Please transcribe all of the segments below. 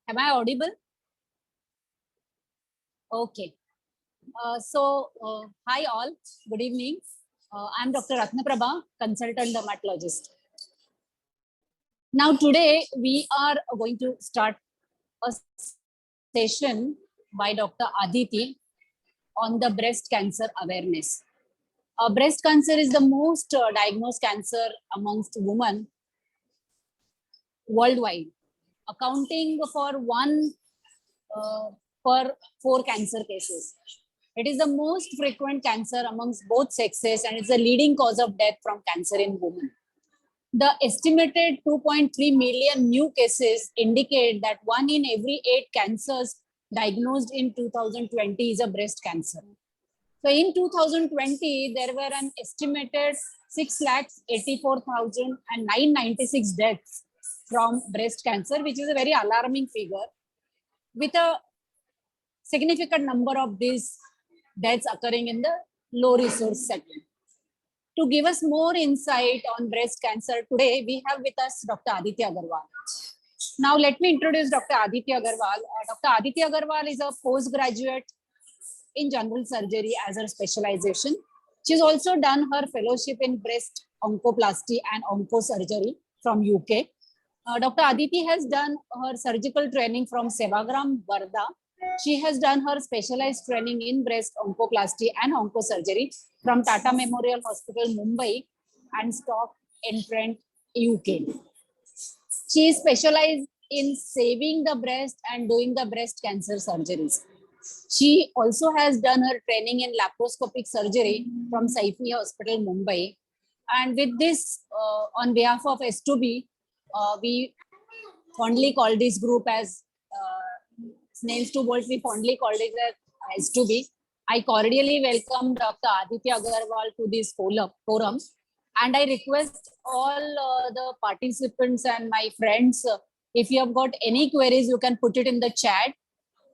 Am I audible? Okay. Hi all. Good evening. I'm Dr. Ratnaprabha, consultant dermatologist. Now today we are going to start a session by Dr. Aditi on the breast cancer awareness. Breast cancer is the most diagnosed cancer amongst women worldwide, accounting for one per 4 cancer cases. It is the most frequent cancer amongst both sexes and it's the leading cause of death from cancer in women. The estimated 2.3 million new cases indicate that 1 in every 8 cancers diagnosed in 2020 is a breast cancer. So in 2020, there were an estimated 6,84,996 deaths from breast cancer, which is a very alarming figure, with a significant number of these deaths occurring in the low resource setting. To give us more insight on breast cancer, today we have with us Dr. Aditi Agarwal. Now let me introduce Dr. Aditi Agarwal. Dr. Aditi Agarwal is a postgraduate in general surgery as her specialization. She's also done her fellowship in breast oncoplasty and oncosurgery from UK. Dr. Aditi has done her surgical training from Sevagram, Varda. She has done her specialized training in breast oncoplasty and oncosurgery from Tata Memorial Hospital, Mumbai and Stoke-on-Trent, UK. She is specialized in saving the breast and doing the breast cancer surgeries. She also has done her training in laparoscopic surgery from Saifi Hospital, Mumbai. And with this, on behalf of S2B, we fondly call this group as Snails to Bolt, we fondly called it as S2B. I cordially welcome Dr. Aditi Agarwal to this forum. And I request all the participants and my friends, if you have got any queries, you can put it in the chat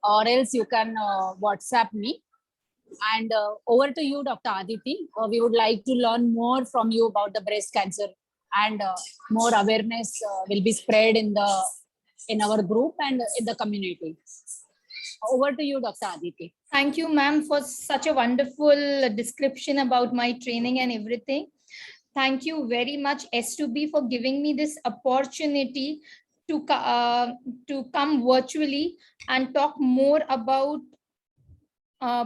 or else you can WhatsApp me. And over to you, Dr. Aditi. We would like to learn more from you about the breast cancer and more awareness will be spread in our group and in the community. Over to you, Dr. Aditi. Thank you, ma'am, for such a wonderful description about my training and everything. Thank you very much, S2B, for giving me this opportunity to come virtually and talk more about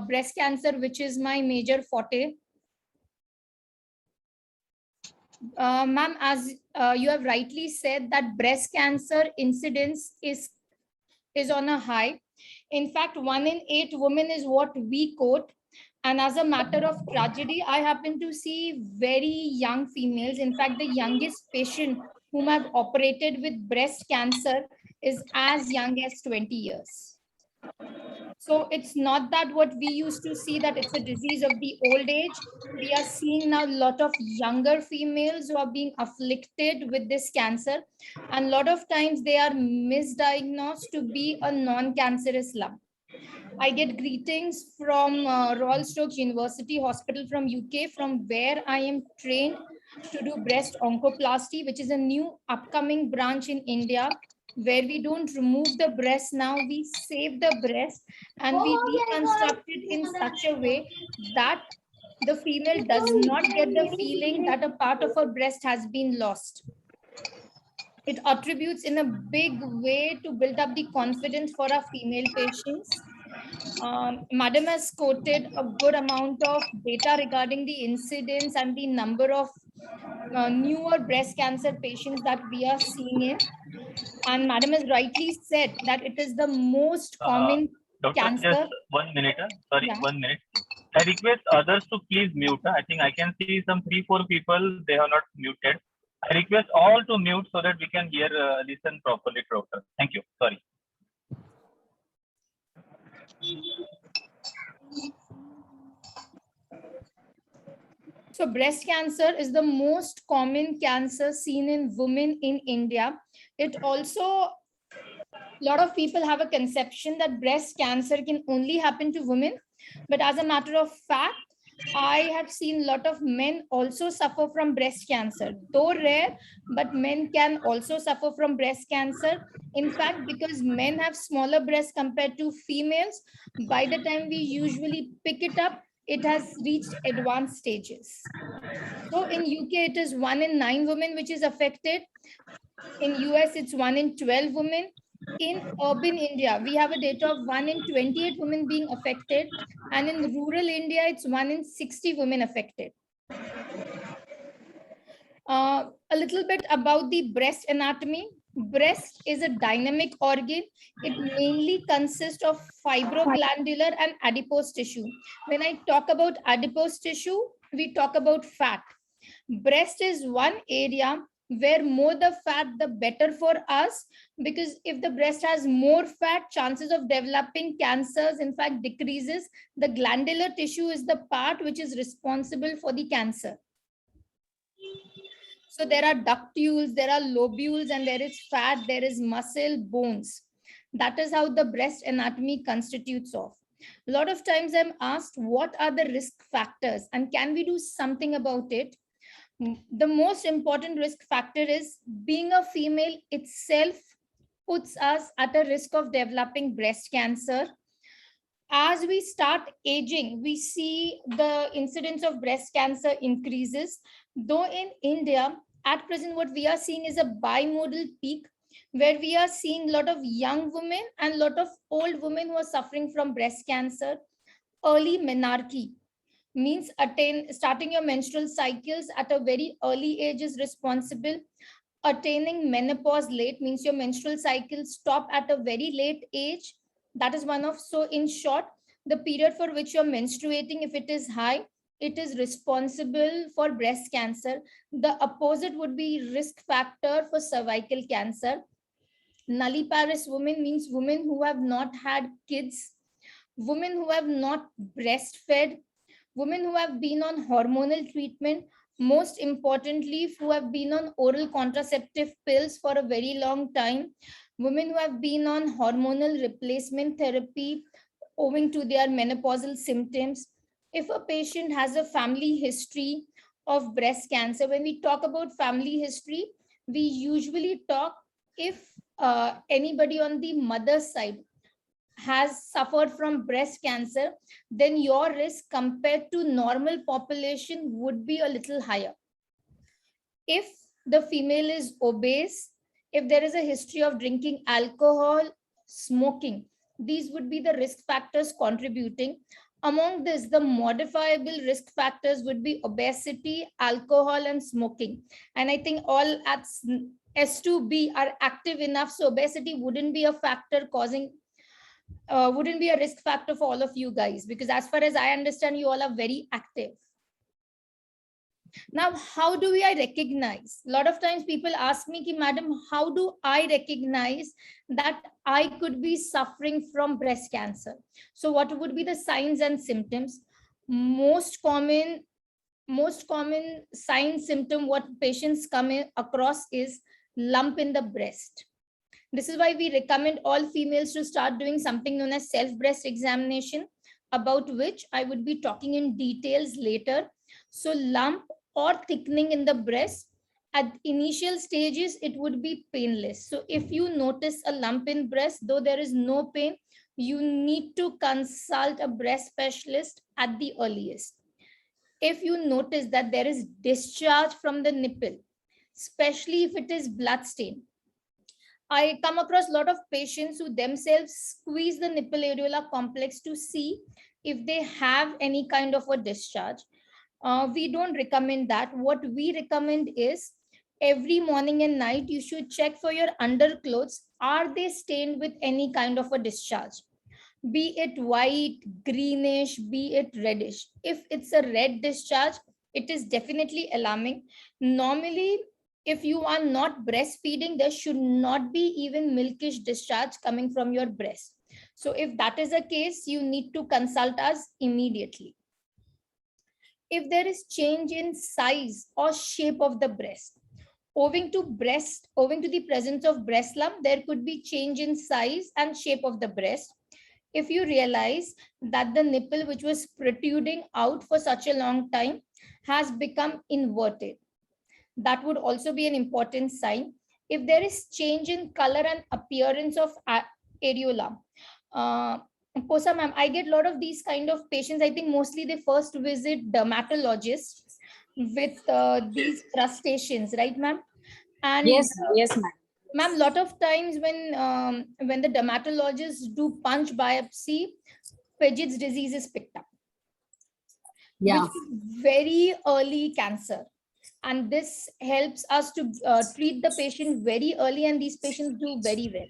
breast cancer, which is my major forte. Ma'am, as you have rightly said, that breast cancer incidence is on a high. In fact, 1 in 8 women is what we quote. And as a matter of tragedy, I happen to see very young females. In fact, the youngest patient whom I've operated with breast cancer is as young as 20 years. So it's not that what we used to see, that it's a disease of the old age. We are seeing now a lot of younger females who are being afflicted with this cancer. And a lot of times they are misdiagnosed to be a non-cancerous lump. I get greetings from Royal Stokes University Hospital from UK, from where I am trained to do breast oncoplasty, which is a new upcoming branch in India, where we don't remove the breast now, we save the breast and we reconstruct it in such a way that the female does not get the feeling that a part of her breast has been lost. It attributes in a big way to build up the confidence for our female patients. Madam has quoted a good amount of data regarding the incidence and the number of newer breast cancer patients that we are seeing in. And Madam has rightly said that it is the most common cancer. Just 1 minute. Sorry, yeah. 1 minute. I request others to please mute. I think I can see some 3-4 people, they are not muted. I request all to mute so that we can hear, listen properly, doctor. Thank you. Sorry. So breast cancer is the most common cancer seen in women in India. It also, a lot of people have a conception that breast cancer can only happen to women. But as a matter of fact, I have seen a lot of men also suffer from breast cancer, though rare, but men can also suffer from breast cancer. In fact, because men have smaller breasts compared to females, by the time we usually pick it up, it has reached advanced stages. So in UK, it is 1 in 9 women which is affected. In US, it's 1 in 12 women. In urban India, we have a data of 1 in 28 women being affected. And in rural India, it's 1 in 60 women affected. A little bit about the breast anatomy. Breast is a dynamic organ. It mainly consists of fibroglandular and adipose tissue. When I talk about adipose tissue, we talk about fat. Breast is one area where more the fat, the better for us, because if the breast has more fat, chances of developing cancers, in fact, decreases. The glandular tissue is the part which is responsible for the cancer. So there are ductules, there are lobules, and there is fat, there is muscle, bones. That is how the breast anatomy constitutes of. A lot of times I'm asked, what are the risk factors and can we do something about it? The most important risk factor is being a female itself puts us at a risk of developing breast cancer. As we start aging, we see the incidence of breast cancer increases. Though in India, at present, what we are seeing is a bimodal peak where we are seeing a lot of young women and a lot of old women who are suffering from breast cancer. Early menarche means starting your menstrual cycles at a very early age is responsible. Attaining menopause late means your menstrual cycles stop at a very late age. That is one of, so in short, the period for which you're menstruating, if it is high, it is responsible for breast cancer. The opposite would be risk factor for cervical cancer. Nulliparous women means women who have not had kids, women who have not breastfed, women who have been on hormonal treatment, most importantly, who have been on oral contraceptive pills for a very long time, women who have been on hormonal replacement therapy owing to their menopausal symptoms. If a patient has a family history of breast cancer, when we talk about family history, we usually talk if anybody on the mother's side has suffered from breast cancer, then your risk compared to normal population would be a little higher. If the female is obese, if there is a history of drinking alcohol, smoking, these would be the risk factors contributing. Among this, the modifiable risk factors would be obesity, alcohol, and smoking. And I think all at S2B are active enough, so obesity wouldn't be a factor causing wouldn't be a risk factor for all of you guys, because as far as I understand, you all are very active. Now, how do I recognize? A lot of times people ask me, Ki, Madam, how do I recognize that I could be suffering from breast cancer? So what would be the signs and symptoms? Most common sign symptom what patients come across is lump in the breast. This is why we recommend all females to start doing something known as self-breast examination, about which I would be talking in details later. So lump or thickening in the breast, at initial stages, it would be painless. So if you notice a lump in breast, though there is no pain, you need to consult a breast specialist at the earliest. If you notice that there is discharge from the nipple, especially if it is bloodstained, I come across a lot of patients who themselves squeeze the nipple areola complex to see if they have any kind of a discharge. We don't recommend that. What we recommend is every morning and night, you should check for your underclothes. Are they stained with any kind of a discharge? Be it white, greenish, be it reddish. If it's a red discharge, it is definitely alarming. Normally, if you are not breastfeeding, there should not be even milkish discharge coming from your breast. So if that is the case, you need to consult us immediately. If there is change in size or shape of the breast, owing to the presence of breast lump, there could be change in size and shape of the breast. if you realize that the nipple which was protruding out for such a long time has become inverted. That would also be an important sign. If there is change in color and appearance of areola, Posa ma'am, I get a lot of these kind of patients. I think mostly they first visit dermatologists with these crustaceans, right, ma'am? And Yes, yes, ma'am. ma'am, lot of times when the dermatologists do punch biopsy, Paget's disease is picked up, Yeah. which is very early cancer. And this helps us to treat the patient very early, and these patients do very well.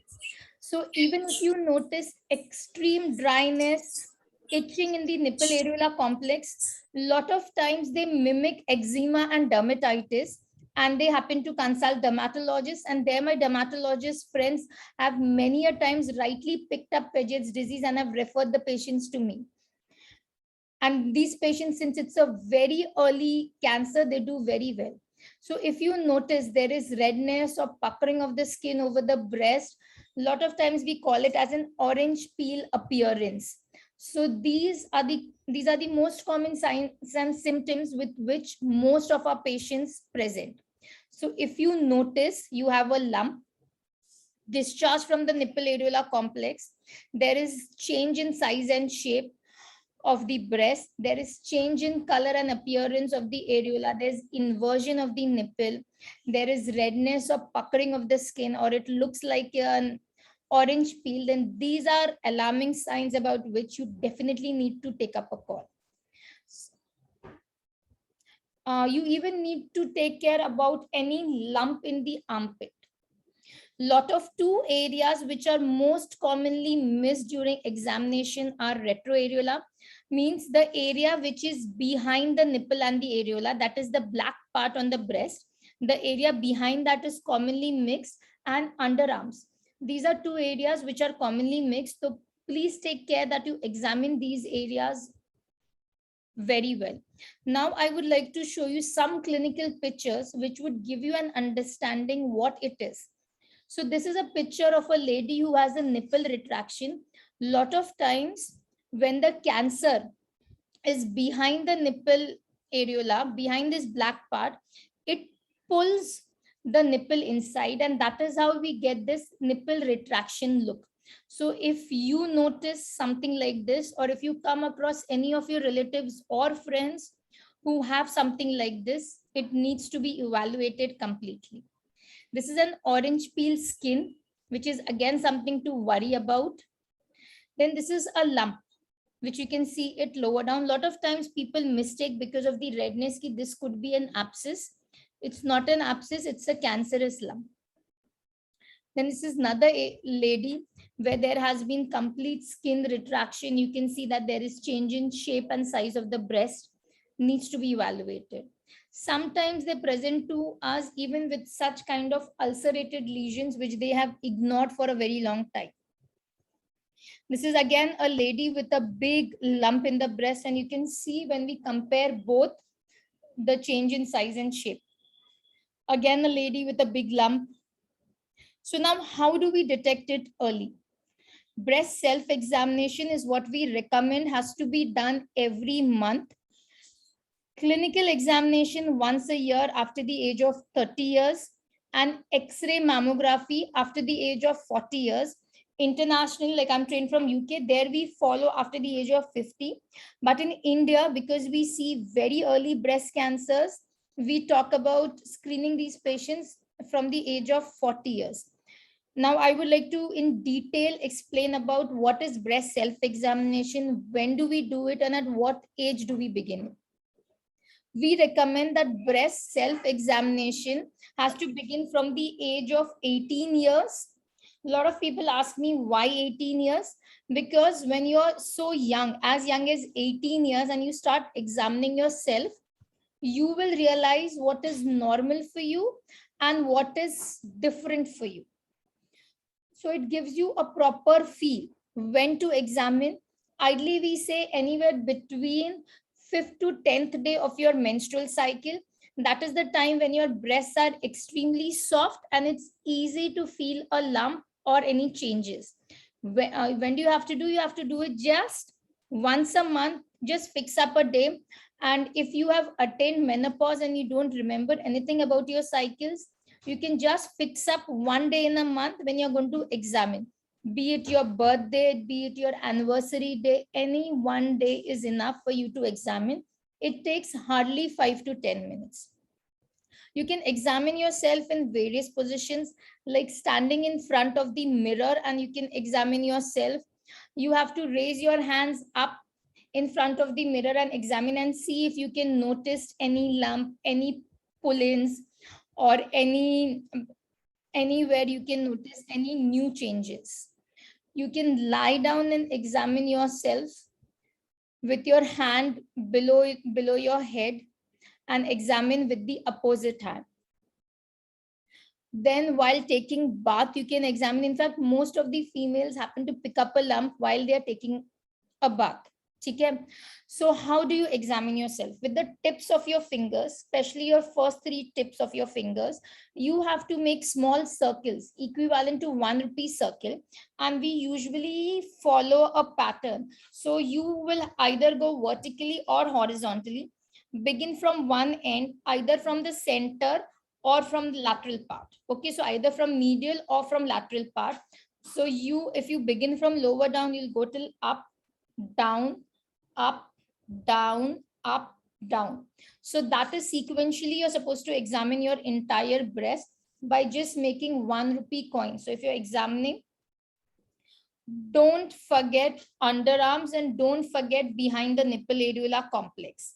So even if you notice extreme dryness, itching in the nipple areola complex, lot of times they mimic eczema and dermatitis, and they happen to consult dermatologists, and there my dermatologist friends have many a times rightly picked up Paget's disease and have referred the patients to me. And these patients, since it's a very early cancer, they do very well. So if you notice there is redness or puckering of the skin over the breast, a lot of times we call it as an orange peel appearance. So these are the most common signs and symptoms with which most of our patients present. So if you notice you have a lump, discharge from the nipple areola complex, there is change in size and shape of the breast, there is change in color and appearance of the areola, there's inversion of the nipple, there is redness or puckering of the skin, or it looks like an orange peel, then these are alarming signs about which you definitely need to take up a call. You even need to take care about any lump in the armpit. Lot of two areas which are most commonly missed during examination are retroareola, means the area which is behind the nipple and the areola, that is the black part on the breast. The area behind that is commonly mixed, and underarms. These are two areas which are commonly mixed. So please take care that you examine these areas very well. Now I would like to show you some clinical pictures which would give you an understanding what it is. So this is a picture of a lady who has a nipple retraction. Lot of times when the cancer is behind the nipple areola, behind this black part, it pulls the nipple inside, and that is how we get this nipple retraction look. So if you notice something like this, or if you come across any of your relatives or friends who have something like this, it needs to be evaluated completely. This is an orange peel skin, which is again something to worry about. Then this is a lump, which you can see it lower down. A lot of times people mistake because of the redness ki this could be an abscess. It's not an abscess, it's a cancerous lump. Then this is another lady where there has been complete skin retraction. You can see that there is change in shape and size of the breast, needs to be evaluated. Sometimes they present to us even with such kind of ulcerated lesions which they have ignored for a very long time. This is again a lady with a big lump in the breast, and you can see when we compare both the change in size and shape. Again, a lady with a big lump. So now how do we detect it early? Breast self-examination is what we recommend has to be done every month. Clinical examination once a year after the age of 30 years, and X-ray mammography after the age of 40 years. Internationally, like I'm trained from UK, there we follow after the age of 50. But in India, because we see very early breast cancers, we talk about screening these patients from the age of 40 years. Now, I would like to in detail explain about what is breast self-examination, when do we do it, and at what age do we begin? We recommend that breast self-examination has to begin from the age of 18 years. A lot of people ask me why 18 years? Because when you're so young as 18 years, and you start examining yourself, you will realize what is normal for you and what is different for you. So it gives you a proper feel when to examine. Ideally, we say anywhere between 5th to 10th day of your menstrual cycle. That is the time when your breasts are extremely soft and it's easy to feel a lump or any changes. When do you have to do? You have to do it just once a month. Just fix up a day. And if you have attained menopause and you don't remember anything about your cycles, you can just fix up one day in a month when you're going to examine. Be it your birthday, be it your anniversary day, any one day is enough for you to examine. It takes hardly 5 to 10 minutes. You can examine yourself in various positions, like standing in front of the mirror, and you can examine yourself. You have to raise your hands up in front of the mirror and examine and see if you can notice any lump, any pull-ins, or anywhere you can notice any new changes. You can lie down and examine yourself with your hand below your head and examine with the opposite hand. Then while taking bath, you can examine. In fact, most of the females happen to pick up a lump while they are taking a bath. Okay? So how do you examine yourself? With the tips of your fingers, especially your first 3 tips of your fingers, you have to make small circles equivalent to 1 rupee circle. And we usually follow a pattern. So you will either go vertically or horizontally. Begin from one end, either from the center or from the lateral part. Okay, so either from medial or from lateral part. So if you begin from lower down, you'll go till up, down, up, down, up, down. So that is sequentially you're supposed to examine your entire breast by just making 1 rupee coin. So if you're examining, don't forget underarms and don't forget behind the nipple areola complex.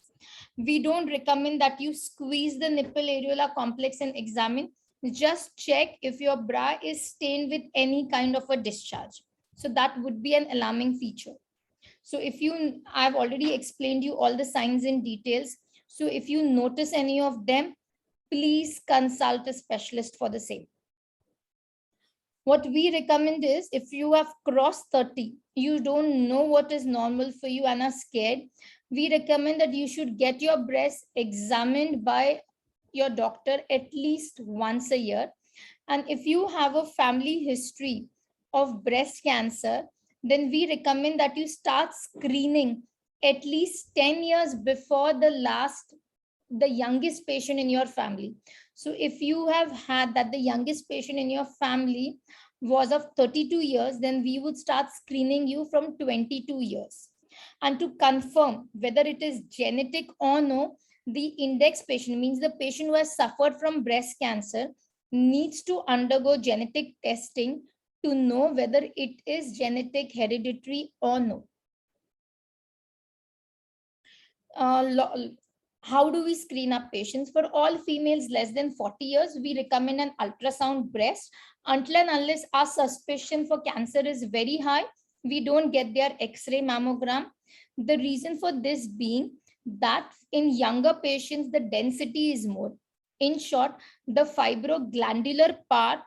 We don't recommend that you squeeze the nipple areola complex and examine. Just check if your bra is stained with any kind of a discharge. So that would be an alarming feature. So I've already explained you all the signs and details. So if you notice any of them, please consult a specialist for the same. What we recommend is, if you have crossed 30, you don't know what is normal for you and are scared, we recommend that you should get your breast examined by your doctor at least once a year. And if you have a family history of breast cancer, then we recommend that you start screening at least 10 years before the youngest patient in your family. So if you have had that the youngest patient in your family was of 32 years, then we would start screening you from 22 years. And to confirm whether it is genetic or no, the index patient, means the patient who has suffered from breast cancer, needs to undergo genetic testing to know whether it is genetic, hereditary or no. How do we screen up patients? For all females less than 40 years, we recommend an ultrasound breast. Until and unless our suspicion for cancer is very high, we don't get their X-ray mammogram. The reason for this being that in younger patients, the density is more. In short, the fibroglandular part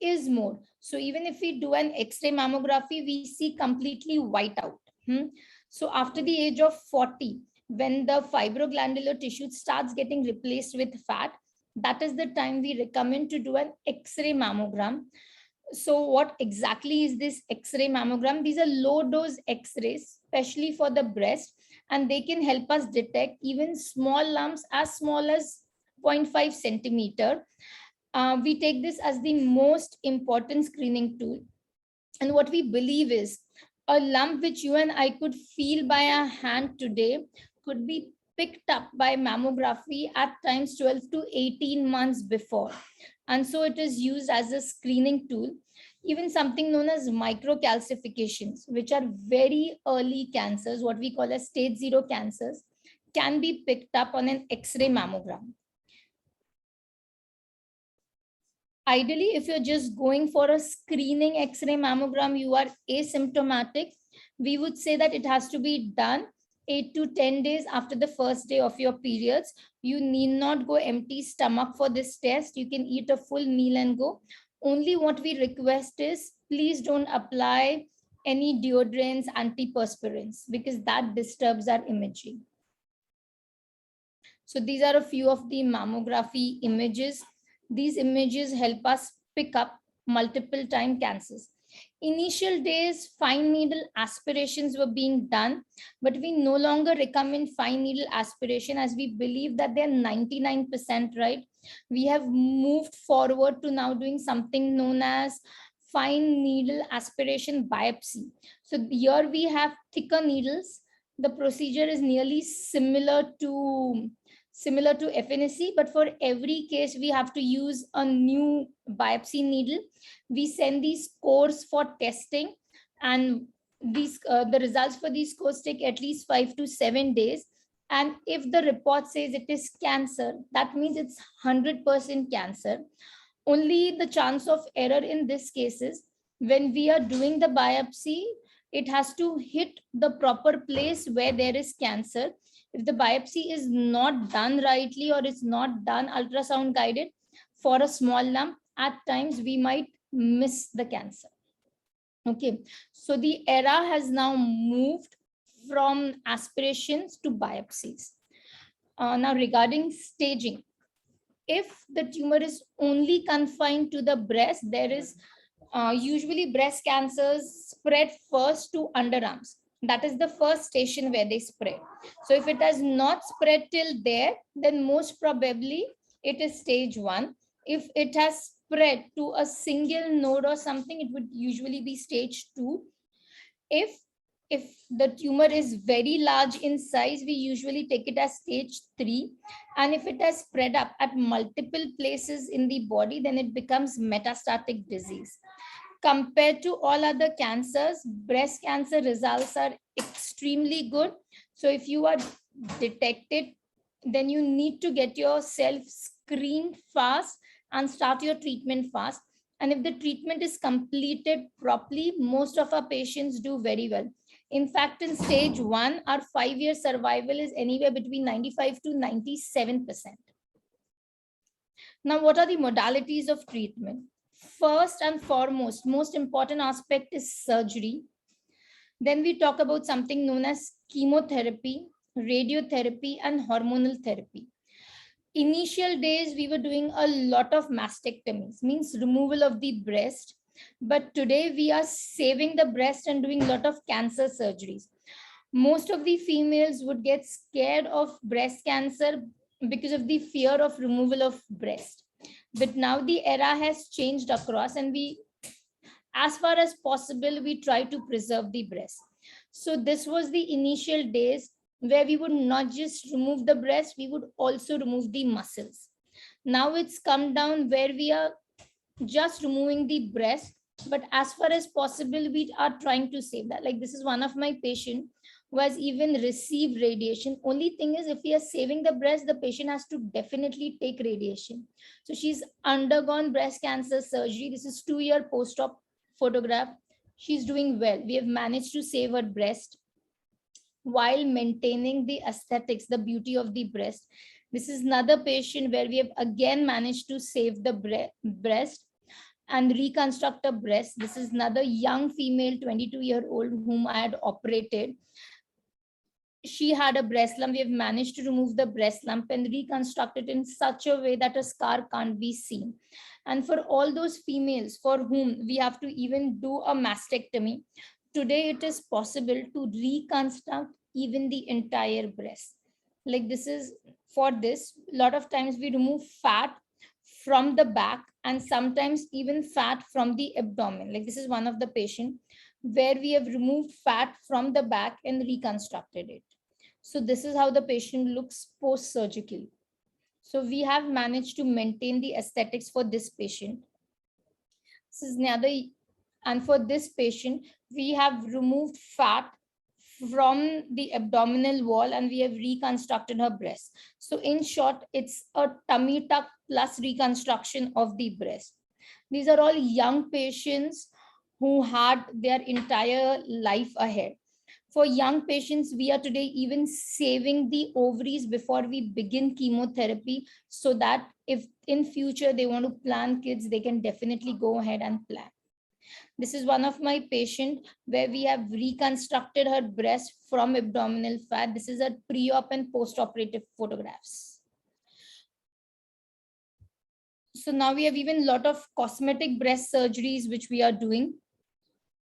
is more. So even if we do an X-ray mammography, we see completely white out. So after the age of 40, when the fibroglandular tissue starts getting replaced with fat, that is the time we recommend to do an X-ray mammogram. So what exactly is this X-ray mammogram? These are low dose X-rays, especially for the breast, and they can help us detect even small lumps as small as 0.5 centimeter. We take this as the most important screening tool. And what we believe is a lump which you and I could feel by our hand today could be picked up by mammography at times 12 to 18 months before. And so it is used as a screening tool. Even something known as microcalcifications, which are very early cancers, what we call as stage 0 cancers, can be picked up on an X-ray mammogram. Ideally, if you're just going for a screening X-ray mammogram, you are asymptomatic, we would say that it has to be done 8 to 10 days after the first day of your periods. You need not go empty stomach for this test. You can eat a full meal and go. Only what we request is, please don't apply any deodorants, antiperspirants, because that disturbs our imaging. So these are a few of the mammography images. These images help us pick up multiple time cancers. Initial days, fine needle aspirations were being done, but we no longer recommend fine needle aspiration as we believe that they're 99% right. We have moved forward to now doing something known as fine needle aspiration biopsy. So here we have thicker needles. The procedure is nearly similar to FNSC, but for every case we have to use a new biopsy needle. We send these cores for testing, and these the results for these cores take at least 5 to 7 days. And if the report says it is cancer, that means it's 100% cancer. Only the chance of error in this case is when we are doing the biopsy, it has to hit the proper place where there is cancer. If the biopsy is not done rightly or it's not done ultrasound guided for a small lump, at times we might miss the cancer. Okay, so the era has now moved from aspirations to biopsies. Now regarding staging, if the tumor is only confined to the breast, there is usually breast cancers spread first to underarms. That is the first station where they spread. So if it has not spread till there, then most probably it is stage 1. If it has spread to a single node or something, it would usually be stage 2. If the tumor is very large in size, we usually take it as stage 3. And if it has spread up at multiple places in the body, then it becomes metastatic disease. Compared to all other cancers, breast cancer results are extremely good. So if you are detected, then you need to get yourself screened fast and start your treatment fast. And if the treatment is completed properly, most of our patients do very well. In fact, in stage 1, our 5-year survival is anywhere between 95 to 97%. Now, what are the modalities of treatment? First and foremost, most important aspect is surgery. Then we talk about something known as chemotherapy, radiotherapy, and hormonal therapy. Initial days, we were doing a lot of mastectomies, means removal of the breast. But today we are saving the breast and doing a lot of cancer surgeries. Most of the females would get scared of breast cancer because of the fear of removal of breast. But now the era has changed across, and we, as far as possible, we try to preserve the breast. So this was the initial days where we would not just remove the breast, we would also remove the muscles. Now it's come down where we are just removing the breast, but as far as possible, we are trying to save that. Like this is one of my patients who has even received radiation. Only thing is, if we are saving the breast, the patient has to definitely take radiation. So she's undergone breast cancer surgery. This is 2-year post-op photograph. She's doing well. We have managed to save her breast while maintaining the aesthetics, the beauty of the breast. This is another patient where we have again managed to save the breast and reconstruct a breast. This is another young female, 22-year-old, whom I had operated. She had a breast lump. We have managed to remove the breast lump and reconstruct it in such a way that a scar can't be seen. And for all those females for whom we have to even do a mastectomy, today it is possible to reconstruct even the entire breast. Like this is, for this, a lot of times we remove fat from the back and sometimes even fat from the abdomen. Like this is one of the patient where we have removed fat from the back and reconstructed it. So this is how the patient looks post-surgically. So we have managed to maintain the aesthetics for this patient. This is another, and for this patient, we have removed fat from the abdominal wall and we have reconstructed her breast. So in short, it's a tummy tuck plus reconstruction of the breast. These are all young patients who had their entire life ahead. For young patients, we are today even saving the ovaries before we begin chemotherapy, so that if in future they want to plan kids, they can definitely go ahead and plan. This is one of my patient where we have reconstructed her breast from abdominal fat. This is a pre-op and post-operative photographs. So now we have even a lot of cosmetic breast surgeries which we are doing.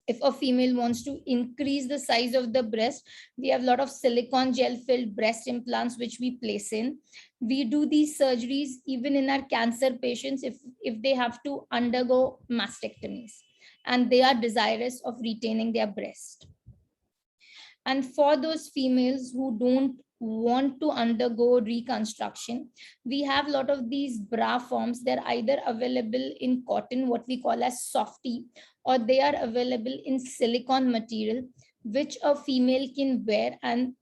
if a female wants to increase the size of the breast, we have a lot of silicone gel filled breast implants which we place in. We do these surgeries even in our cancer patients if they have to undergo mastectomies and they are desirous of retaining their breast. And for those females who don't want to undergo reconstruction, we have a lot of these bra forms. They're either available in cotton, what we call as softy, or they are available in silicone material, which a female can wear. And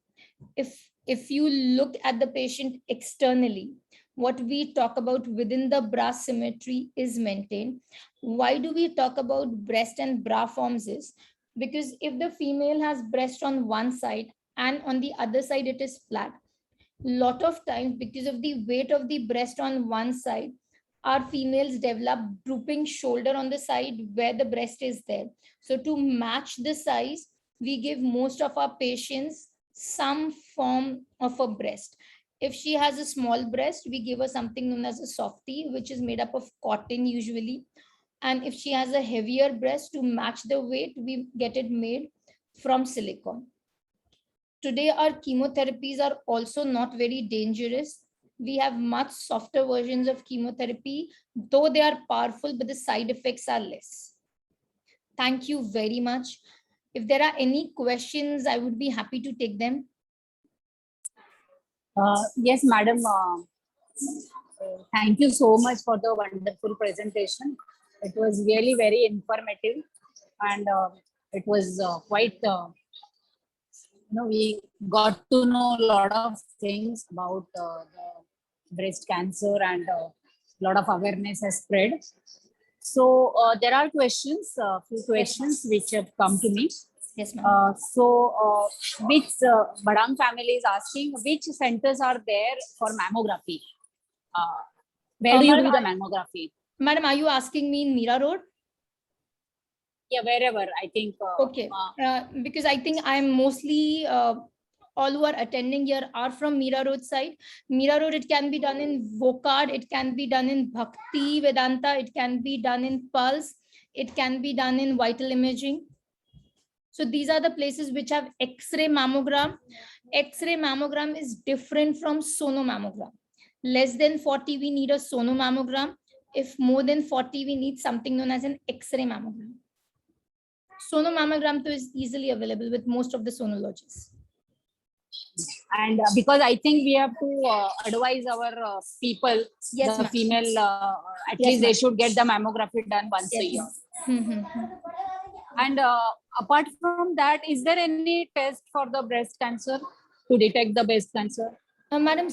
if you look at the patient externally, what we talk about within the bra symmetry is maintained. Why do we talk about breast and bra forms is because if the female has breast on one side and on the other side it is flat, lot of times because of the weight of the breast on one side, our females develop drooping shoulder on the side where the breast is there. So to match the size, we give most of our patients some form of a breast. If she has a small breast, we give her something known as a softy, which is made up of cotton usually. And if she has a heavier breast, to match the weight, we get it made from silicone. Today, our chemotherapies are also not very dangerous. We have much softer versions of chemotherapy, though they are powerful, but the side effects are less. Thank you very much. If there are any questions, I would be happy to take them. Yes, madam. Thank you so much for the wonderful presentation. It was really very informative, and it was quite, we got to know a lot of things about the breast cancer, and a lot of awareness has spread. So there are questions, few questions which have come to me. Yes, ma'am. Which Badang family is asking, which centers are there for mammography? Where do you do the mammography? Madam, are you asking me in Mira Road? Yeah, wherever, I think. Okay, because I think I'm mostly, all who are attending here are from Mira Road side. Mira Road, it can be done in Vocard, it can be done in Bhakti Vedanta, it can be done in Pulse, it can be done in Vital Imaging. So these are the places which have X-ray mammogram. X-ray mammogram is different from sonomammogram. Less than 40, we need a sonomammogram. If more than 40, we need something known as an X-ray mammogram. Sonomammogram is easily available with most of the sonologists. And because I think we have to advise our people, Yes, the female, at least they should get the mammography done once a year. And apart from that, is there any test for the breast cancer to detect the breast cancer? Madam,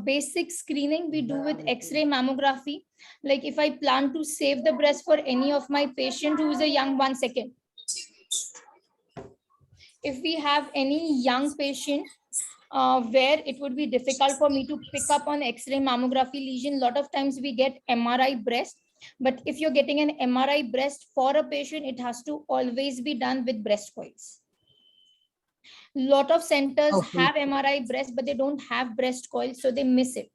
basic screening we do with X-ray mammography. Like if I plan to save the breast for any of my patient who is a young, 1 second. If we have any young patient where it would be difficult for me to pick up on X-ray mammography lesion, a lot of times we get MRI breast. But if you're getting an MRI breast for a patient, it has to always be done with breast coils. Lot of centers have MRI breast, but they don't have breast coils, so they miss it.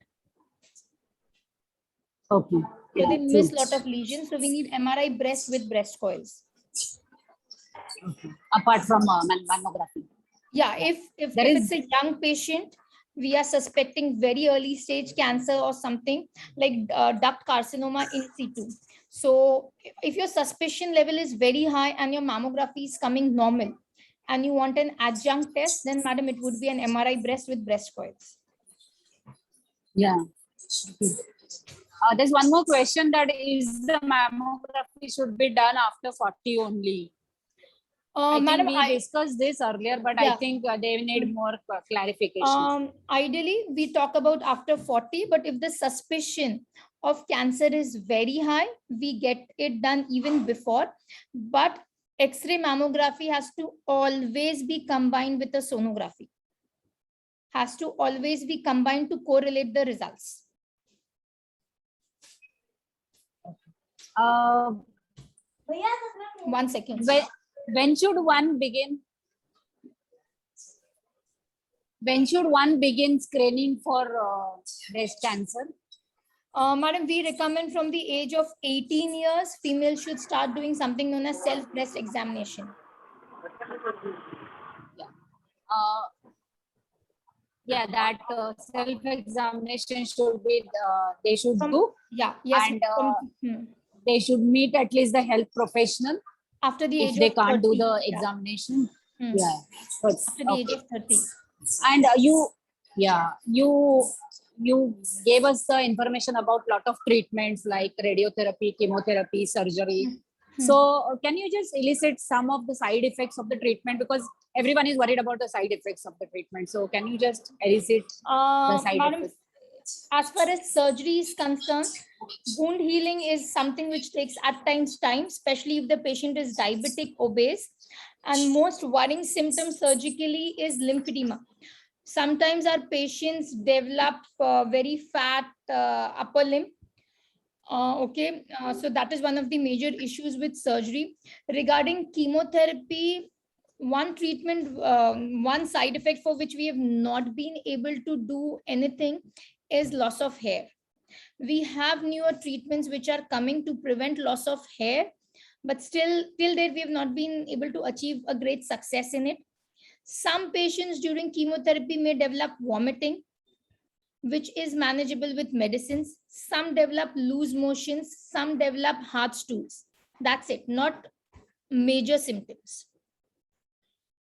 Okay. So they miss a lot of lesions. So we need MRI breast with breast coils. Apart from mammography. Yeah, if it's a young patient, we are suspecting very early stage cancer or something like duct carcinoma in situ. So if your suspicion level is very high and your mammography is coming normal and you want an adjunct test, then madam, it would be an MRI breast with breast coils. Yeah. There's one more question, that is the mammography should be done after 40 only. Madam, we discussed this earlier, but I think they need more clarification. Ideally, we talk about after 40, but if the suspicion of cancer is very high, we get it done even before. But X-ray mammography has to always be combined with a sonography. Has to always be combined to correlate the results. 1 second. When should one begin? When should one begin screening for breast cancer? Madam, we recommend from the age of 18 years, females should start doing something known as self-breast examination. Yeah, that self-examination should be, they should From- do, Yeah, yes. and Hmm. they should meet at least the health professional After the if age they of can't 30. do the Yeah. examination. Hmm. Yeah, but, After the age okay. of 30. And you gave us the information about lot of treatments like radiotherapy, chemotherapy, surgery. Hmm. So can you just elicit some of the side effects of the treatment, because everyone is worried about the side effects of the treatment. So can you just elicit the side Madam, effects? as far as surgery is concerned, wound healing is something which takes at times time, especially if the patient is diabetic, obese, and most worrying symptom surgically is lymphedema. Sometimes our patients develop very fat upper limb. So that is one of the major issues with surgery. Regarding chemotherapy, one treatment, one side effect for which we have not been able to do anything is loss of hair. We have newer treatments which are coming to prevent loss of hair, but still till date we have not been able to achieve a great success in it. Some patients during chemotherapy may develop vomiting, which is manageable with medicines. Some develop loose motions, some develop hard stools. That's it, not major symptoms.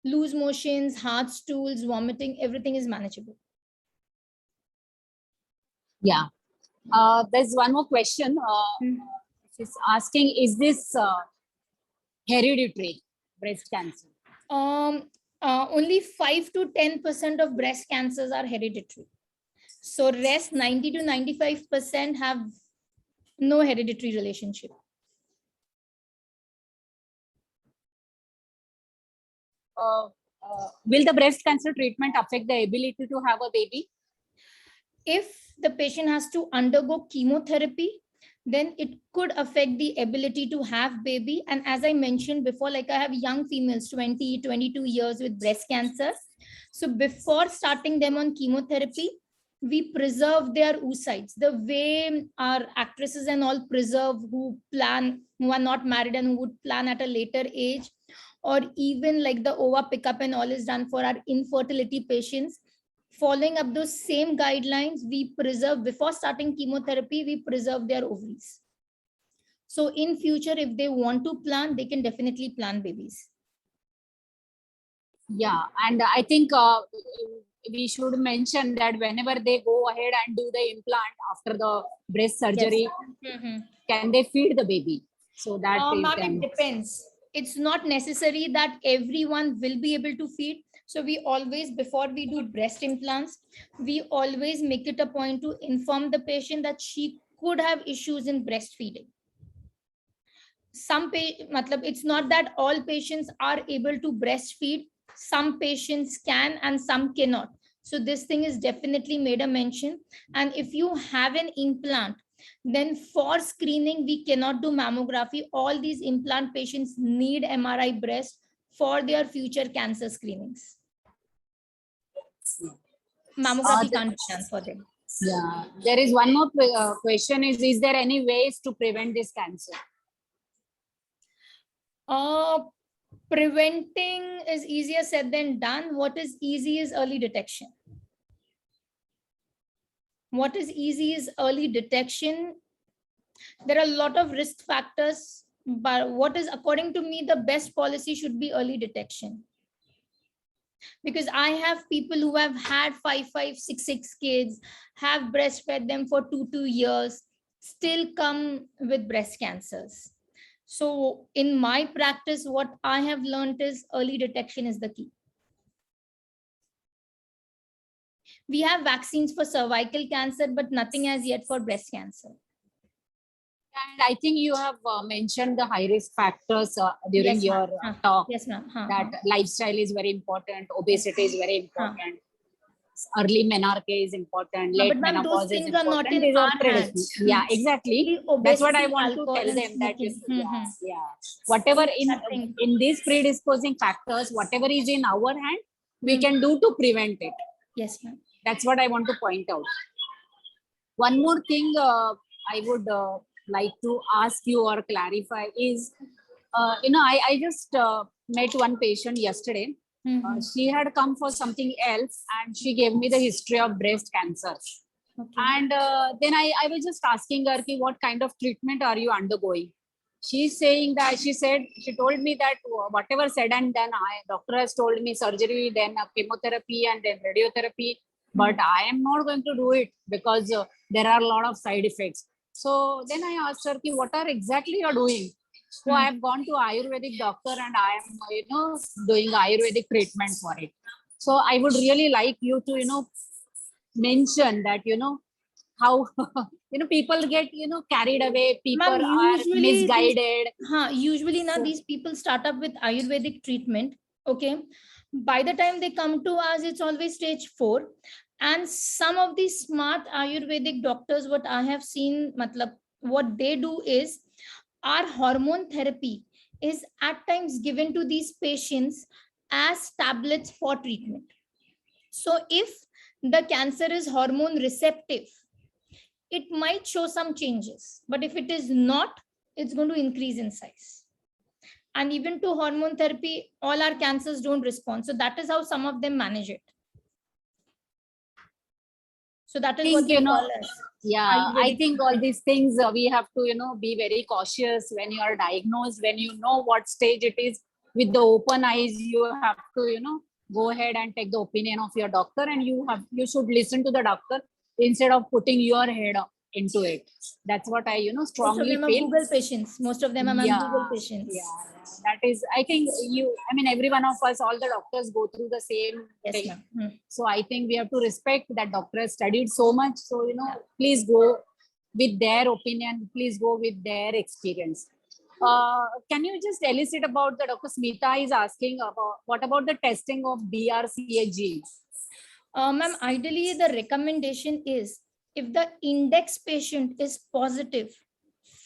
Loose motions, hard stools, vomiting, everything is manageable. Yeah. There's one more question. She's asking, is this hereditary breast cancer? Only 5 to 10% of breast cancers are hereditary. So rest 90 to 95% have no hereditary relationship. Will the breast cancer treatment affect the ability to have a baby? If the patient has to undergo chemotherapy, then it could affect the ability to have baby. And as I mentioned before, like I have young females, 20, 22 years with breast cancer. So before starting them on chemotherapy, we preserve their oocytes the way our actresses and all preserve who are not married and who would plan at a later age, or even like the ova pickup and all is done for our infertility patients. Following up those same guidelines, we preserve, before starting chemotherapy, we preserve their ovaries. So in future, if they want to plan, they can definitely plan babies. Yeah, and I think we should mention that whenever they go ahead and do the implant after the breast surgery, Yes. can they feed the baby? So that is Ma'am, then. it depends. It's not necessary that everyone will be able to feed. So we always, before we do breast implants, we always make it a point to inform the patient that she could have issues in breastfeeding. It's not that all patients are able to breastfeed. Some patients can and some cannot. So this thing is definitely made a mention. And if you have an implant, then for screening, we cannot do mammography. All these implant patients need MRI breast for their future cancer screenings. Mammography can't be done for them. Yeah, there is one more question is there any ways to prevent this cancer? Preventing is easier said than done. What is easy is early detection. What is easy is early detection. There are a lot of risk factors, but what is, according to me, the best policy should be early detection. Because I have people who have had 5, 6 kids, have breastfed them for 2 years, still come with breast cancers. So in my practice, what I have learned is early detection is the key. We have vaccines for cervical cancer, but nothing as yet for breast cancer. And I think you have mentioned the high risk factors during Yes, your ma'am. talk. Yes, ma'am. That lifestyle is very important, obesity is very important, early menarche is important, late But ma'am, menopause those is things are not important. in These are our hands. predisposed. Yeah, exactly. That's what I want to tell them, that whatever in these predisposing factors, whatever is in our hand, we can do to prevent it. Yes, ma'am. That's what I want to point out. One more thing I would like to ask you or clarify is, I just met one patient yesterday. Mhm. She had come for something else and she gave me the history of breast cancer. Okay. And then I was just asking her, "Ki, what kind of treatment are you undergoing?" She's saying that she told me that whatever said and done, doctor has told me surgery, then chemotherapy, and then radiotherapy. But I am not going to do it because there are a lot of side effects. So then I asked her, "Ki, what are exactly you're doing?" So I have gone to Ayurvedic doctor and I am, doing Ayurvedic treatment for it. So I would really like you to, mention that, how, people get, carried away, people Ma'am, are usually misguided. usually now So- these people start up with Ayurvedic treatment. Okay. By the time they come to us, it's always stage 4. And some of these smart Ayurvedic doctors, what I have seen, matlab, what they do is our hormone therapy is at times given to these patients as tablets for treatment. So if the cancer is hormone receptive, it might show some changes, but if it is not, it's going to increase in size. And even to hormone therapy, all our cancers don't respond. So that is how some of them manage it. So that is think, what they call us. Yeah, I Ayurvedic think all these things we have to, be very cautious when you are diagnosed, when you know what stage it is. With the open eyes, you have to, go ahead and take the opinion of your doctor, and you should listen to the doctor instead of putting your head into it. That's what I, Most of strongly them are feel. Google patients. Most of them are ma'am, Yeah, Google patients. yeah, that is, I think every one of us, all the doctors go through the same Yes, thing. ma'am. Hmm. So I think we have to respect that doctor has studied so much. So, please go with their opinion, please go with their experience. Can you just elicit about the Dr. Smita is asking about what about the testing of BRCA genes? Ma'am, ideally the recommendation is if the index patient is positive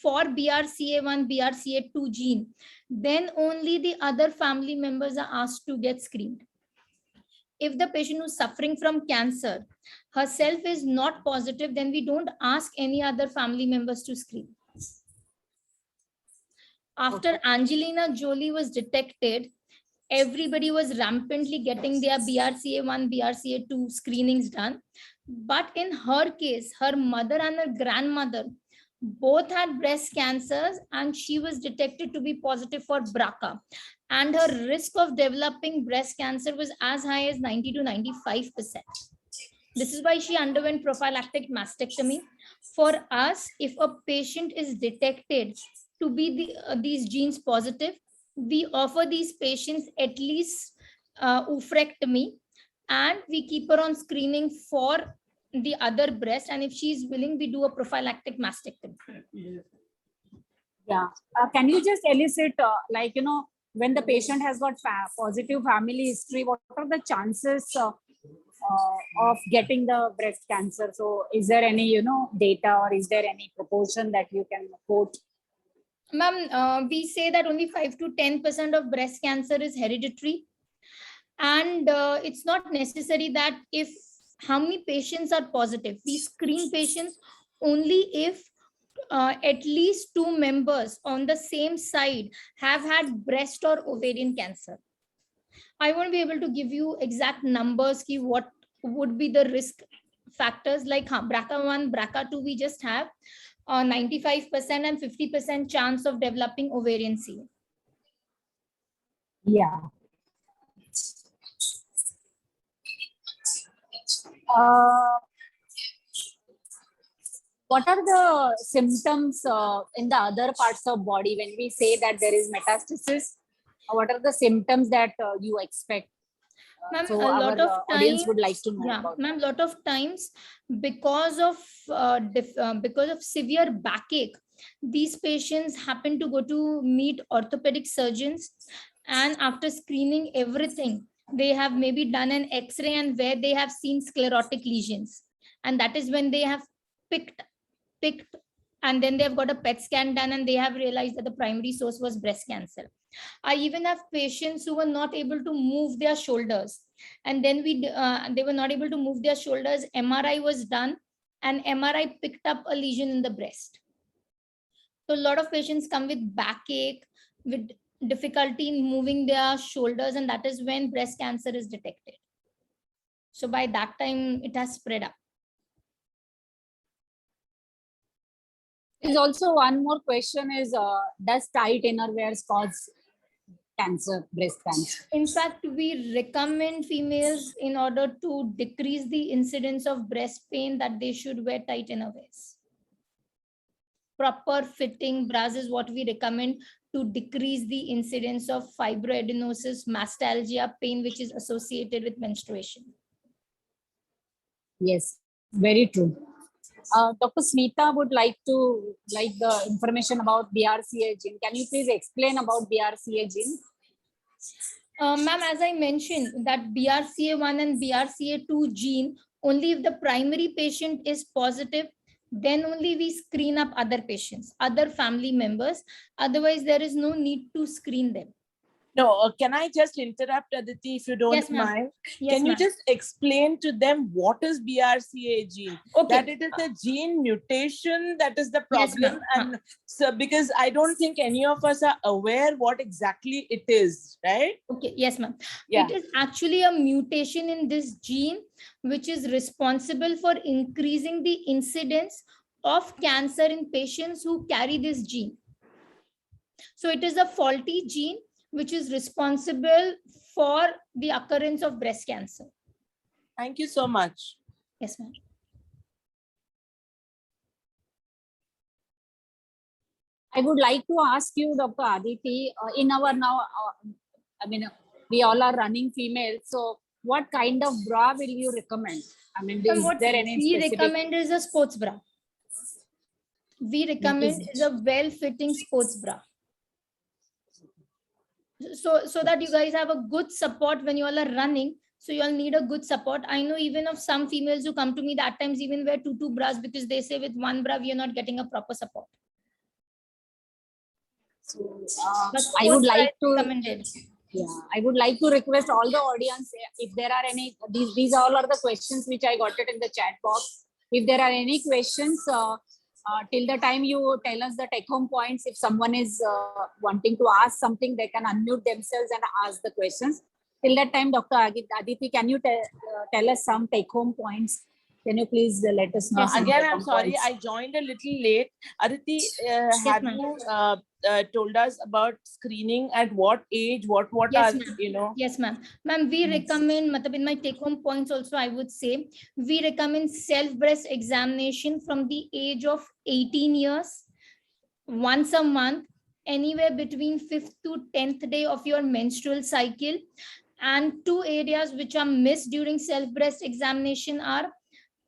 for BRCA1, BRCA2 gene, then only the other family members are asked to get screened. If the patient who's suffering from cancer herself is not positive, then we don't ask any other family members to screen. After Angelina Jolie was detected, everybody was rampantly getting their BRCA1, BRCA2 screenings done. But in her case, her mother and her grandmother both had breast cancers and she was detected to be positive for BRCA. And her risk of developing breast cancer was as high as 90 to 95%. This is why she underwent prophylactic mastectomy. For us, if a patient is detected to be these genes positive, we offer these patients at least oophorectomy, and we keep her on screening for the other breast. And if she is willing, we do a prophylactic mastectomy. Yeah. Can you just elicit, when the patient has got positive family history, what are the chances of getting the breast cancer? So is there any, data, or is there any proportion that you can quote? Ma'am, we say that only 5 to 10% of breast cancer is hereditary. And it's not necessary that if how many patients are positive. We screen patients only if at least 2 members on the same side have had breast or ovarian cancer. I won't be able to give you exact numbers ki what would be the risk factors, like BRCA1, BRCA2 we just have 95% and 50% chance of developing ovarian CA. Yeah. What are the symptoms in the other parts of body when we say that there is metastasis? What are the symptoms that you expect? Ma'am, So a our lot of audience time, would like to know yeah, about ma'am, lot of times because of severe backache, these patients happen to go to meet orthopedic surgeons, and after screening everything, they have maybe done an X-ray and where they have seen sclerotic lesions, and that is when they have picked, and then they have got a PET scan done, and they have realized that the primary source was breast cancer. I even have patients who were not able to move their shoulders, and then they were not able to move their shoulders. MRI was done, and MRI picked up a lesion in the breast. So a lot of patients come with backache, with difficulty in moving their shoulders, and that is when breast cancer is detected. So by that time, it has spread up. There's also one more question is, does tight innerwears cause cancer, breast cancer? In fact, we recommend females, in order to decrease the incidence of breast pain, that they should wear tight innerwears. Proper fitting bras is what we recommend to decrease the incidence of fibroadenosis, mastalgia, pain which is associated with menstruation. Yes, very true. Dr. Smita would like the information about BRCA gene. Can you please explain about BRCA gene? Ma'am, as I mentioned, that BRCA1 and BRCA2 gene, only if the primary patient is positive, then only we screen up other patients, other family members. Otherwise, there is no need to screen them. No, can I just interrupt, Aditi, if you don't Yes, ma'am. mind? Yes, Can you ma'am. just explain to them what is BRCA gene? Okay. That it is a gene mutation that is the Yes, problem. ma'am. And so, because I don't think any of us are aware what exactly it is, right? Okay, yes, ma'am. Yeah. It is actually a mutation in this gene, which is responsible for increasing the incidence of cancer in patients who carry this gene. So it is a faulty gene which is responsible for the occurrence of breast cancer. Thank you so much. Yes, ma'am. I would like to ask you, Dr. Aditi, in our now, we all are running females. So what kind of bra will you recommend? I mean, is What there any we specific? recommend is a sports bra. We recommend is a well-fitting sports bra. So that you guys have a good support when you all are running. So you all need a good support. I know even of some females who come to me that times even wear two bras, because they say with one bra we are not getting a proper support. So, But I would sports bra like is to. recommended. Yeah, I would like to request all the audience, if there are any, these all are the questions which I got it in the chat box. If there are any questions, till the time you tell us the take home points, if someone is wanting to ask something, they can unmute themselves and ask the questions. Till that time, Dr. Aditi, can you tell us some take home points? Can you please let us know? some Again, take I'm home sorry, points? I joined a little late. Aditi, have ma'am. you told us about screening at what age, what Yes, are, ma'am. you know? Yes, ma'am. Ma'am, we recommend, in my take home points also, I would say, we recommend self breast examination from the age of 18 years, once a month, anywhere between 5th to 10th day of your menstrual cycle. And two areas which are missed during self breast examination are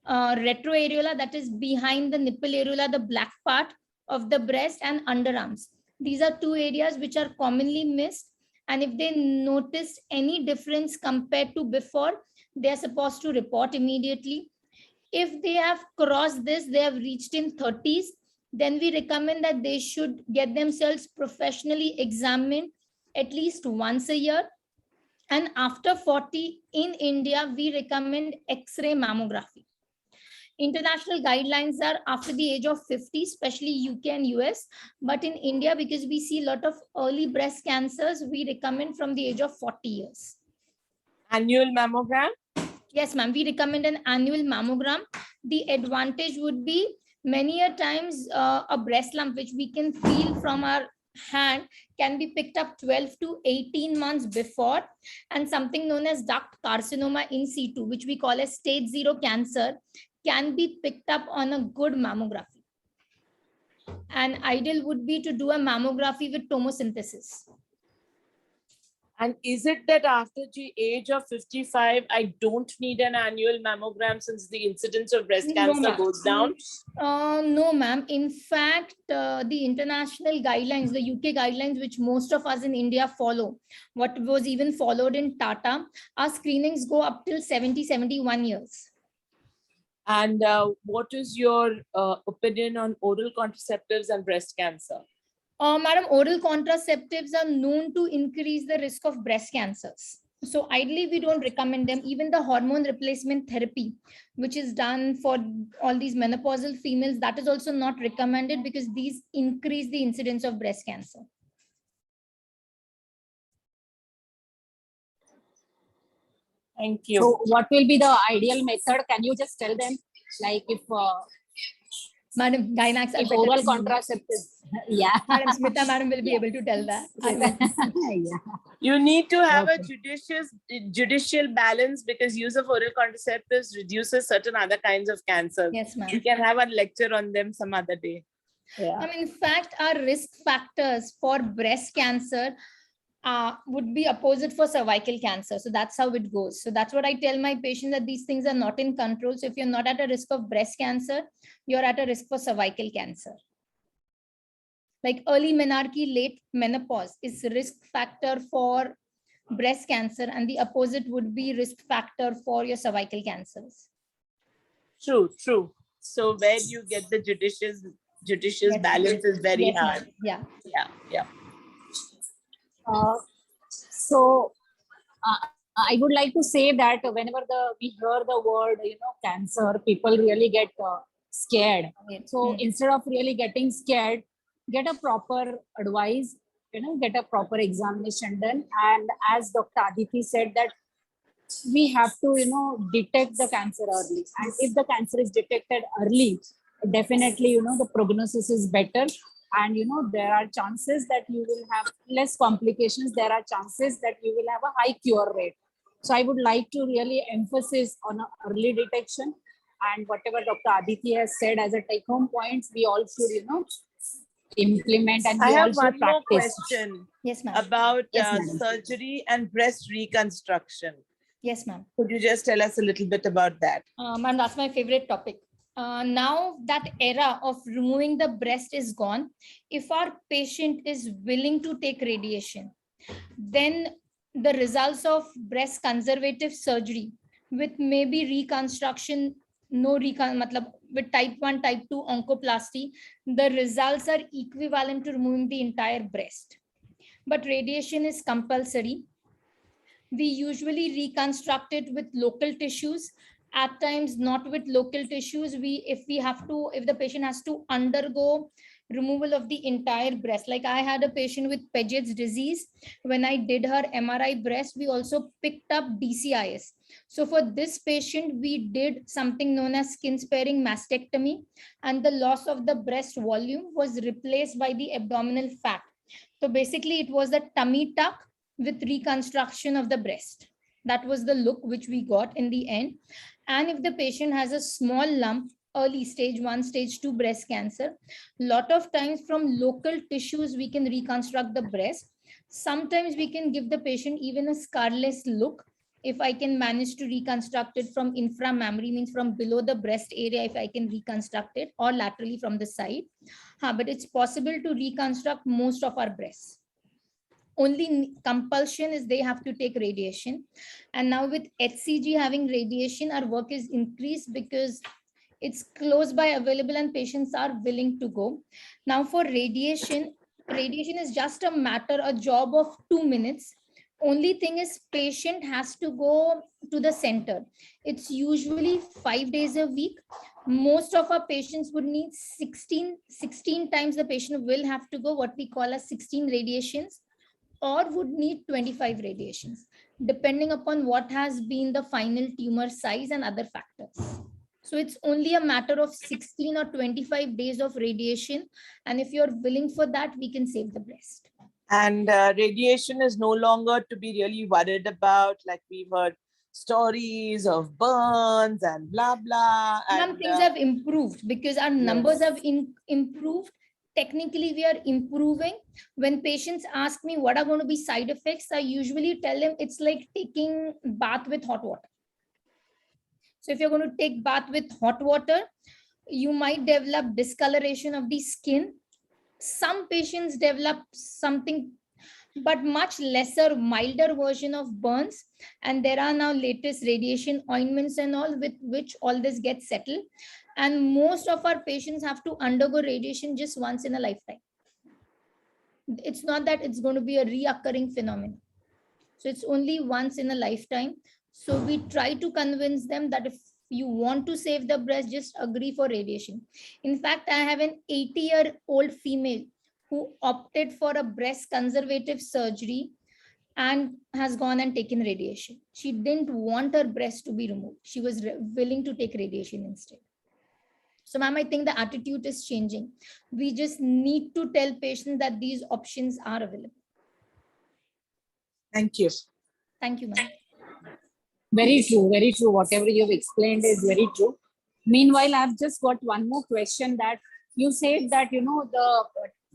retroareola, that is behind the nipple areola, the black part of the breast, and underarms. These are two areas which are commonly missed. And if they notice any difference compared to before, they are supposed to report immediately. If they have crossed this, they have reached in 30s, then we recommend that they should get themselves professionally examined at least once a year. And after 40 in India, we recommend X-ray mammography. International guidelines are after the age of 50, especially UK and US. But in India, because we see a lot of early breast cancers, we recommend from the age of 40 years. Annual mammogram? Yes, ma'am. We recommend an annual mammogram. The advantage would be many a times a breast lump, which we can feel from our hand, can be picked up 12 to 18 months before, and something known as duct carcinoma in situ, which we call as stage 0 cancer, can be picked up on a good mammography. And ideal would be to do a mammography with tomosynthesis. And is it that after the age of 55, I don't need an annual mammogram since the incidence of breast No, cancer ma'am. goes down? No, ma'am. In fact, the international guidelines, the UK guidelines, which most of us in India follow, what was even followed in Tata, our screenings go up till 70, 71 years. And what is your opinion on oral contraceptives and breast cancer? Madam, oral contraceptives are known to increase the risk of breast cancers. So ideally, we don't recommend them. Even the hormone replacement therapy, which is done for all these menopausal females, that is also not recommended because these increase the incidence of breast cancer. Thank you. So what will be the ideal method? Can you just tell them, like if Madam, gynacs are if better oral than me. contraceptive? Yeah. Madam Smita, madam will be able to tell that. I will. Yeah. You need to have a Okay. judicial balance, because use of oral contraceptives reduces certain other kinds of cancers. Yes, ma'am. We can have a lecture on them some other day. Yeah. In fact, our risk factors for breast cancer would be opposite for cervical cancer. So that's how it goes. So that's what I tell my patients, that these things are not in control. So if you're not at a risk of breast cancer, you're at a risk for cervical cancer. Like early menarche, late menopause is risk factor for breast cancer, and the opposite would be risk factor for your cervical cancers. True, true. So where you get the judicious Yes, balance is very yes, ma'am. hard. Yeah. Yeah. So I would like to say that whenever we hear the word, cancer, people really get scared. So instead of really getting scared, get a proper advice, get a proper examination done. And as Dr. Aditi said, that we have to, detect the cancer early. And if the cancer is detected early, definitely, the prognosis is better. And, there are chances that you will have less complications. There are chances that you will have a high cure rate. So I would like to really emphasize on early detection, and whatever Dr. Aditi has said as a take home points, we all should, implement, and I we all have should one more practice. question. Yes, ma'am. About Yes, madam. surgery and breast reconstruction. Yes, ma'am. Could you just tell us a little bit about that? Ma'am, that's my favorite topic. Now that era of removing the breast is gone, if our patient is willing to take radiation, then the results of breast conservative surgery with maybe reconstruction, with type 1, type 2 oncoplasty, the results are equivalent to removing the entire breast. But radiation is compulsory. We usually reconstruct it with local tissues, at times not with local tissues. If the patient has to undergo removal of the entire breast, like I had a patient with Paget's disease. When I did her MRI breast, we also picked up DCIS. So for this patient, we did something known as skin sparing mastectomy, and the loss of the breast volume was replaced by the abdominal fat. So basically it was the tummy tuck with reconstruction of the breast. That was the look which we got in the end. And if the patient has a small lump, early stage 1, stage 2 breast cancer, lot of times from local tissues we can reconstruct the breast. Sometimes we can give the patient even a scarless look if I can manage to reconstruct it from inframammary, means from below the breast area, if I can reconstruct it, or laterally from the side. But it's possible to reconstruct most of our breasts. Only compulsion is they have to take radiation. And now with HCG having radiation, our work is increased because it's close by available and patients are willing to go. Now for radiation is just a job of 2 minutes. Only thing is patient has to go to the center. It's usually 5 days a week. Most of our patients would need 16 times the patient will have to go, what we call as 16 radiations, or would need 25 radiations, depending upon what has been the final tumor size and other factors. So it's only a matter of 16 or 25 days of radiation. And if you're willing for that, we can save the breast. And radiation is no longer to be really worried about, like we've heard stories of burns and blah, blah. Some things have improved because our numbers have improved. Technically, we are improving. When patients ask me what are going to be side effects, I usually tell them it's like taking bath with hot water. So if you're going to take bath with hot water, you might develop discoloration of the skin. Some patients develop something, but much lesser, milder version of burns. And there are now latest radiation ointments and all with which all this gets settled. And most of our patients have to undergo radiation just once in a lifetime. It's not that it's going to be a reoccurring phenomenon. So it's only once in a lifetime. So we try to convince them that if you want to save the breast, just agree for radiation. In fact, I have an 80-year-old female who opted for a breast conservative surgery and has gone and taken radiation. She didn't want her breast to be removed. She was willing to take radiation instead. So, ma'am, I think the attitude is changing. We just need to tell patients that these options are available. Thank you. Thank you, ma'am. Very true, very true. Whatever you've explained is very true. Meanwhile, I've just got one more question that you said that, the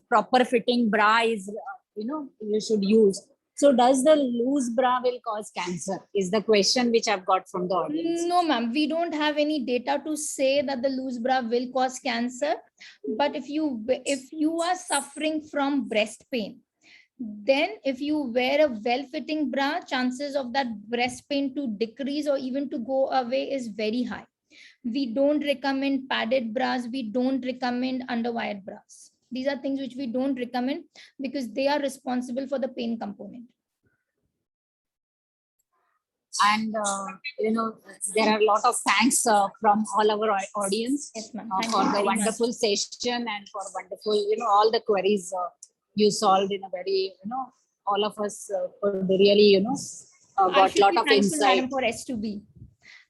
proper fitting bra is, you should use. So does the loose bra will cause cancer is the question which I've got from the audience. No, ma'am, we don't have any data to say that the loose bra will cause cancer. But if you are suffering from breast pain, then if you wear a well-fitting bra, chances of that breast pain to decrease or even to go away is very high. We don't recommend padded bras. We don't recommend underwired bras. These are things which we don't recommend because they are responsible for the pain component. And, there are a lot of thanks from all our audience Yes, ma'am. for Thank you the very much. wonderful session and for wonderful, all the queries you solved in a very, all of us could really, I got should lot be of thankful, insight. madam, for S2B.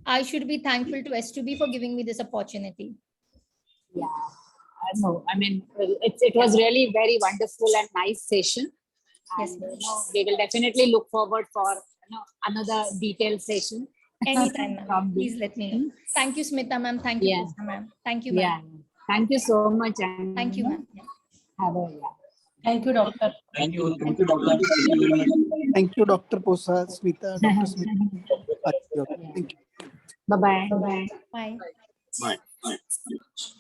I should be thankful to S2B for giving me this opportunity. Yeah, I know. I mean, it was really very wonderful and nice session. Yes, And, ma'am. we will definitely look forward for another detailed session. Anytime, ma'am. From the- Please let me know. Thank you, Smita, ma'am. Thank you, Yeah. Krishna, ma'am. Thank you, ma'am. Yeah. Thank you so much. And, Thank you, ma'am. Have a Thank you, doctor. Thank you. Thank you, doctor. Thank you very much. Thank you, Dr. Posa, Smita, Dr. Smita. Thank you. Bye-bye. Bye-bye. Bye. Bye. Bye.